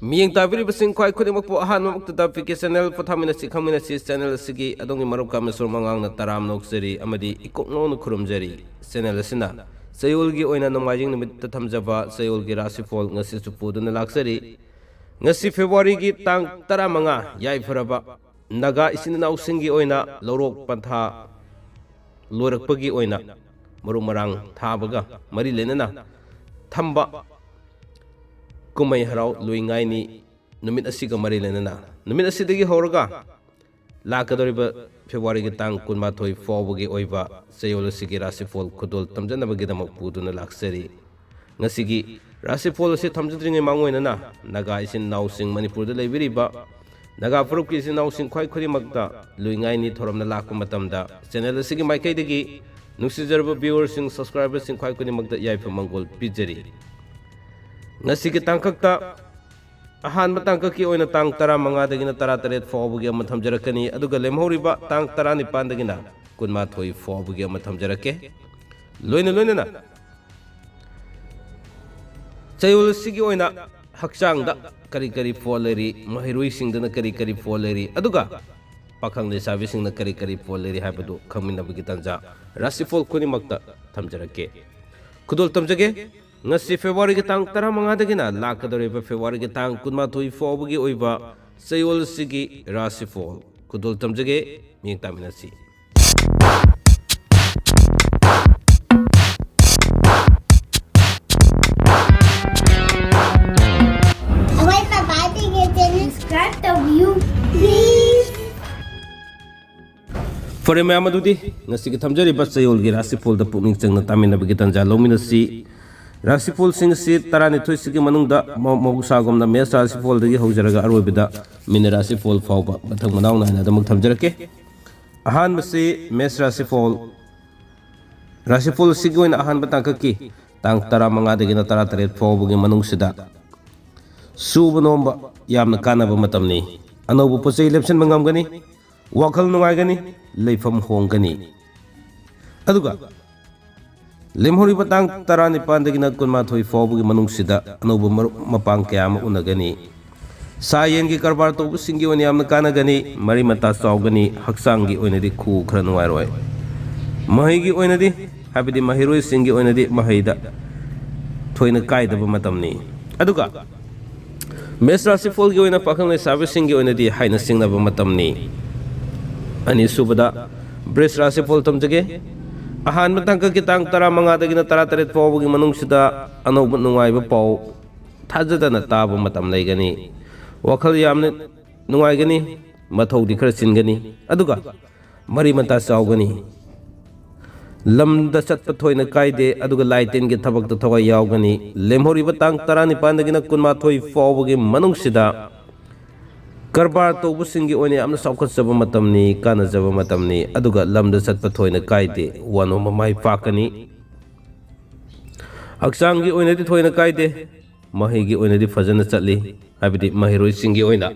Miyang tabiribasing kwai khudimok po ahan mamukta piki channel pathaminasi khaminasi channel asigi adongi marup kamesur mangang na taram noksari amadi ikokno no khurumjari channel asina sayulgi oina nomajing nimit thamjaba sayulgi rasifol ngasi supuduna laksari ngasi February gi tang taramanga yai faraba naga isin nausingi oina lorok pantha lorakpagi oina maru marang thabaga mari lenana thamba kumai harau luingai ni numit asiga mari lenana numit asidagi horaga lakadoriba February gi tang kunma thoi fobugi oiba sayol asigi rasifol khudol tamjanabagi damak puduna laksari ngasigi rasifol ase thamjadringai mangoinana naga isin nausing manipur da leibiriba naga puruk ki isin nausing khwai khuri makta luingai ni thoramna lakpa matamda channel asigi maikai dagi nusijarba viewers sing subscribers sing khwai khuri makta yaifa mangol pijari ngasigi tangkakta ahan matangkaki oina tang tara manga dagina tara taret fobugi ama thamjarakani aduga lemhoriba tang tara nipan dagina kunma thoi fobugi ama thamjarake loina chayul sigi oina hakchang da kari kari foleri mahirui singdana kari kari foleri aduga pakhang le servicing na kari kari foleri habadu khamina bagi tanja rasifol kuni makta thamjarake kudol tamjage ngasi February gi tang tara manga dagina lakadoriba February gi tang kunma thoi fobugi oiba sayol sigi rasifol kudol tamjage miyang taminasi Subscribe the view, please. For Mamadudi, Nasiki Tamjari Basayol Girasifol, the Puming Chang Tamina Bigitanza, Lominasi, Rasifol Sing Sit, Tarani Twisiki Manunda, Mogusagom, the Mess Rasifol, the Hojaraga Arubida, Minerasifol, Fauba, Batamanana, and the Muktamjarake. Ahan Masi, Mess Rasifol, Rasifol Sigo in Ahan Batankaki, Tank Taramanga, the Ginatarat, Faubu, Manungsida. Subanomba yamna kanaba matamni anobu posay election mangamgani wakal nungaigani leifam hongani aduga lemhori batang tarani pandagi nagkunma thoi fobugi manungsida anobu mapang kayama unagani sayen gi karbar to singi oni yamna kanagani mari mata sawgani haksangi oinadi khu khra nungairoi mahigi oinadi habidi mahiroi singi oinadi mahaida thoina kaidaba matamni aduga Mes Rasifol gi oina pakhang le servicing gi oina di haina singna ba matamni ani subada Bres Rasifol tamjage ahan matang ka kitang tara manga dagina tara taret pawgi manung sida anob nungai ba paw thajada na ta ba matam lai gani wakhal yamne nungai gani mathau di khar sin gani aduga mari mata saw gani lam da chat pathoina kaide aduga laiten gi thabak ta thawai yaw gani lemhori batang tarani pandagina kunma thoi fawgi manungsida karbar to busingi oni amna saukhat saba matamni kana jaba matamni aduga lam da chat pathoina kaide wano mamai pakani aksangi oina di thoina kaide mahigi oina di fajana chatli habidi mahiroi singi oina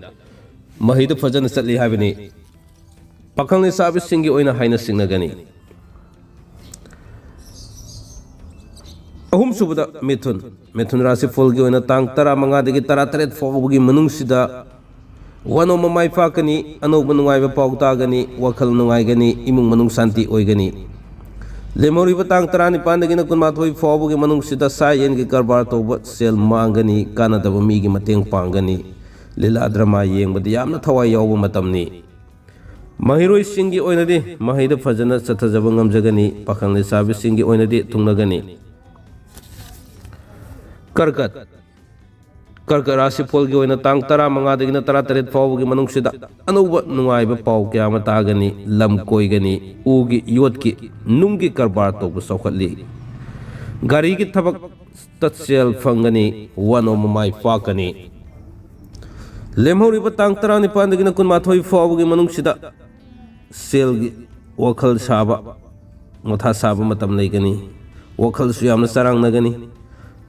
mahidu fajana chatli habini pakhang ni sabi singi oina haina singna gani Ahum subada Mithun Rasifol gi oina tang tara manga dagi tara taret fobugi manungsida wano mamai fakani anob nungai ba pawta gani wakal nungai gani imung manung santi oigani lemori batang tara ni pandagi na kunma thoi fobugi manungsida sayen gi karbar toba sel mangani kanada ba mi gi mateng pangani lila drama yengbadi yamna thawai yawba matamni mahiroi singi oinadi mahida fajana sathajaba ngamjagani pakhang le sabi singi oinadi tungnagani Karkat Rasifol gi oina tang tara manga dagina tara taret fawgi manungsida anuba nungai ba paw kya matagani lam koigani ugi yotki nungi karbar to sawkhatli gari gi thabak tatsel fangani wano mamai fakani lemhori ba tang tara ni pandagina kunma thoi fawgi manungsida sel gi wakhal saba motha saba matam leigani wakhal su yamna sarang nagani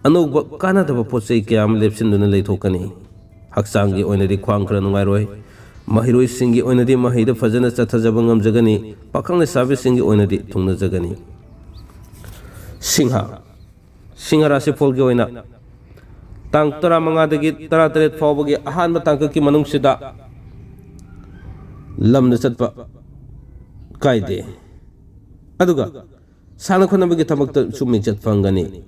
Anuba kana daba potsai kayam lepsin duna leithokani haksangi oina di khwang khra nungairoi mahiroi singi oina di mahida fajana chathajaba ngamjagani pakhang le sabi singi oina di thungna jagani Singha Rasi Folgi oina tang 15dagi 18 fawbagi ahanba tangkaki manungsida lamda chatpa kaide aduga sana khonabagi thabakta summi chat fangani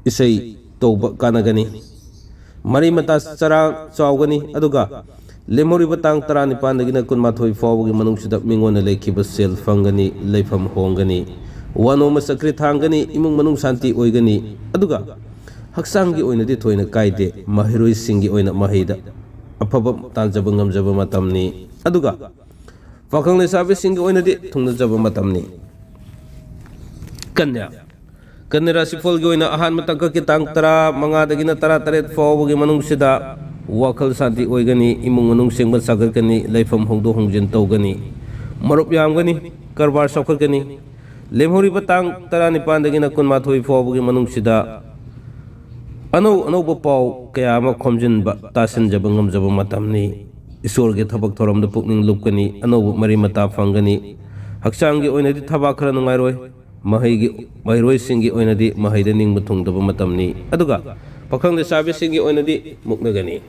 isai tawba kanagani mari mata charang chawgani aduga lemori batang 19dagi na kunmathoi fawbagi manungsida mingona lekhiba sel fangani leifam hongani wano masakri thangani imung manung santi oigani aduga haksangi oinadi thoina kaide mahiroi singi oina mahida afaba tanjaba ngamjaba matamni aduga pakhang lesabe singi oinadi thungna jaba matamni kanya rasi folgi oina ahan matangka ki tang 15dagi na 18 fawbagi manung sida wakhal santi oigani imung manung sengba sagarkani leifam hongdo hongjin tawgani marup yamgani karbar saukharkani lemhori batang 19dagi na kunmathoi fawbagi manung sida anau pau kaya ma khomjinba tasinjaba ngamjaba matamni isorge thabak thoramda pukning lupkani anau mari mata fangani haksangi oinadi thaba khara nungairoi mahiroi singi oinadi mahaida ningba thungdaba matamni aduga pakhang de sabe singi oinadi muknagani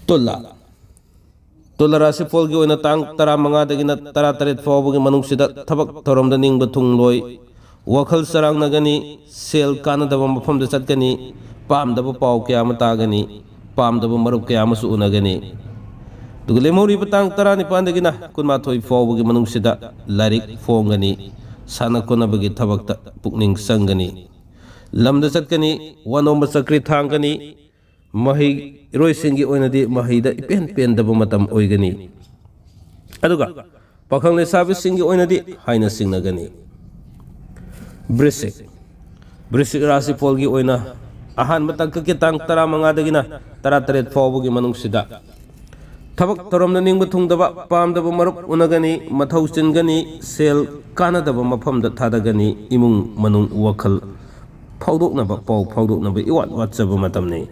tolla rasi folgi oina tang 15dagi na 18 fawbagi manungsida thabak thoramda ningba thungloi wakhal sarang nagani sel kanadaba mafamda chatkani pamdaba pau kya matagani pamdaba marup kya masu unagani dugule mori batang 19dagi na kunmathoi fawbagi manungsida larik fongani sana konabagi thabakta pukning sangani lamda chatkani wanomba sakri thangani mahi roisingi oinadi mahida ipen pendaba matam oigani aduga pakhang le sabe singi oinadi haina singnagani Brisik rasi folgi oina ahan matangka ki tang 15dagi na 18 fawbagi manungsida thabak thoramna ningba thungdaba pamdaba marup unagani mathau chingani sel kanadaba mafamda thadagani imung manung wakhal phawdoknaba pau phawdoknaba iwat watchaba matamni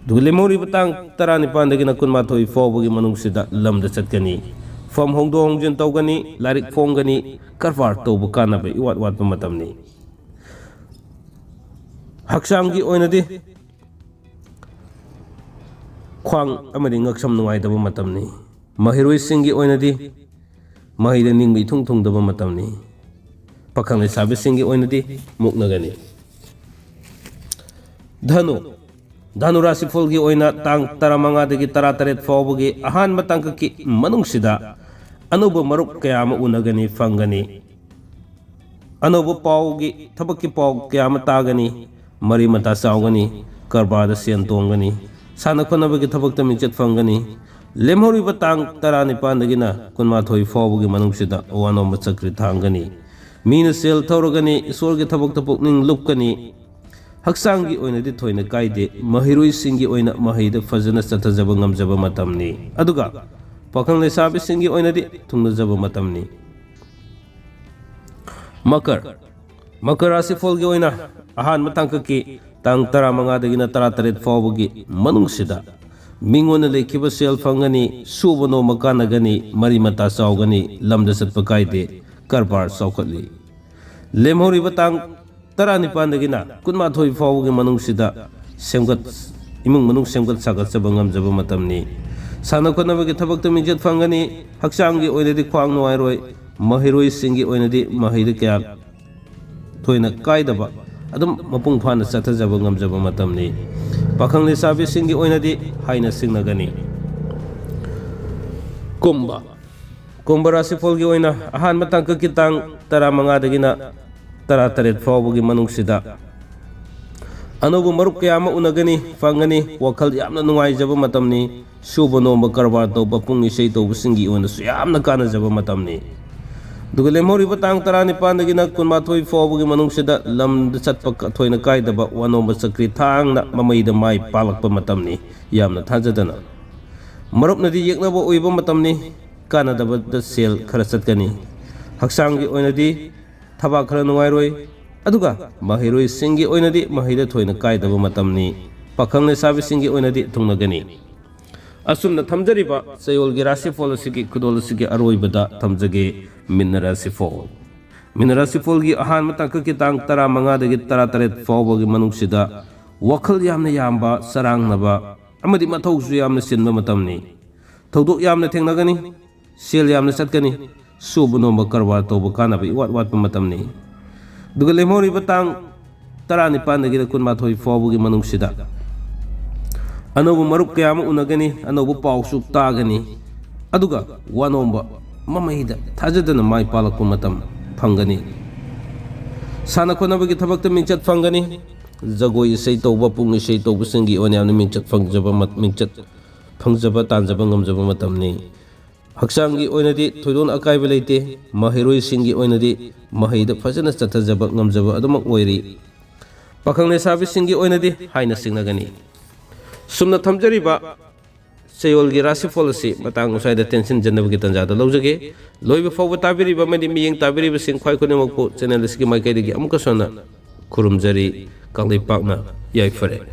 dugule mori batang 19dagi na kunmathoi fawbagi manungsida lamda chatkani fam hongdo hongjin tawgani larik fongani karvar tawbu kanaba iwat watpa matamni haksangi oinadi khwang amadi ngaksam nungaidaba matamni mahiroi singi oinadi mahida ningbi thungdaba matamni pakhang lesabe singi oinadi muknagani dhanu rasi folgi oina tang 15dagi 18 fawbagi ahan matangka ki manungsida anuba marup kaya ma unagani fangani anuba paugi thabaki pau kaya ma tagani mari mata sawgani karbada sen tongani sana khonabagi thabakta mingchet fangani lemhori batang 19dagi na kunmathoi fawbagi manungsida wanomba chakri thangani mina sel thoragani isorgi thabakta pukning lupkani haksangi oinadi thoina kaide mahiroi singi oina mahida fazana chathajaba ngamjaba matamni aduga pakhang lesabe singi oinadi thungnajaba matamni makar rasi folgi oina ahan matangka ki tang 15dagi na 18 fawbagi manungsida mingona lekhiba sel fangani suba no makanagani mari mata chawgani lamda chatpa kaide karbar saukhatli lemhori batang 19dagi na kunmathoi fawbagi manungsida semgat imung manung semgat sagat chaba ngamjaba matamni sana khonabagi thabakta mingjet fangani haksangi oinadi khwang nuairoi mahiroi singi oinadi mahida kya thoina kaidaba adum mapung phana chathajaba ngamjaba matamni pakhang lesabe singi oinadi haina singnagani kumba rasi folgi oina ahan matangka ki tang 15dagi na 18 fawbagi manungsida anubu marup kaya ma unagani fangani wakhal yamna nungaijaba matamni suba nomba karbar tawba pung isai tawba singi oinasu yamna kanajaba matamni dugale mori batang 19dagi na kunmathoi fawbagi manungsida lamda chatpa thoina kaidaba wanomba chakri thangna mamaida mai palakpa matamni yamna thajadana marupnadi yeknaba oiba matamni kanadaba da sel khara chatkani haksangi oinadi thaba khara nungairoi aduga mahiroi singi oinadi mahida thoina kaidaba matamni pakhang lesabe singi oinadi thungnagani asumna thamjariba sayolgi rasi fol asigi kudol asigi aroibada thamjage minna rasi fol gi ahan matangka ki tang 15dagi 18 fawbagi manungsida wakhal yamna yamba sarangnaba amadi mathausu yamna sinba matamni thodok yamna thengnagani sel yamna chatkani subu nomba karwar tawba kanaba iwat watpa matamni duga lemhori batang tarani pandagi kun mathoi fawbugi manungsida anobu marup kayama unagani anobu pawsu tagani aduga wanomba mamaida thajadana mai palakpa matam phangani sana khonabagi thabakta mingchat phangani jagoi isei tawba pung isei tawba singi onyamna mingchat phangjaba tanjaba ngamjaba matamni haksangi oinadi thoidon akaiba leite mahiroi singi oinadi mahaida fajana chathajaba ngamjaba adumak oiri pakhang lesabi singi oinadi haina singnagani sumna thamjariba Sayolgi rasi policy matang usai da tension janabagi tanjada lawjage loiba fawba tabiriba medi miyeng tabiriba sing khwai khone channel sigi mai kai digi amuka sona kurumjari kanglei pakna yai fare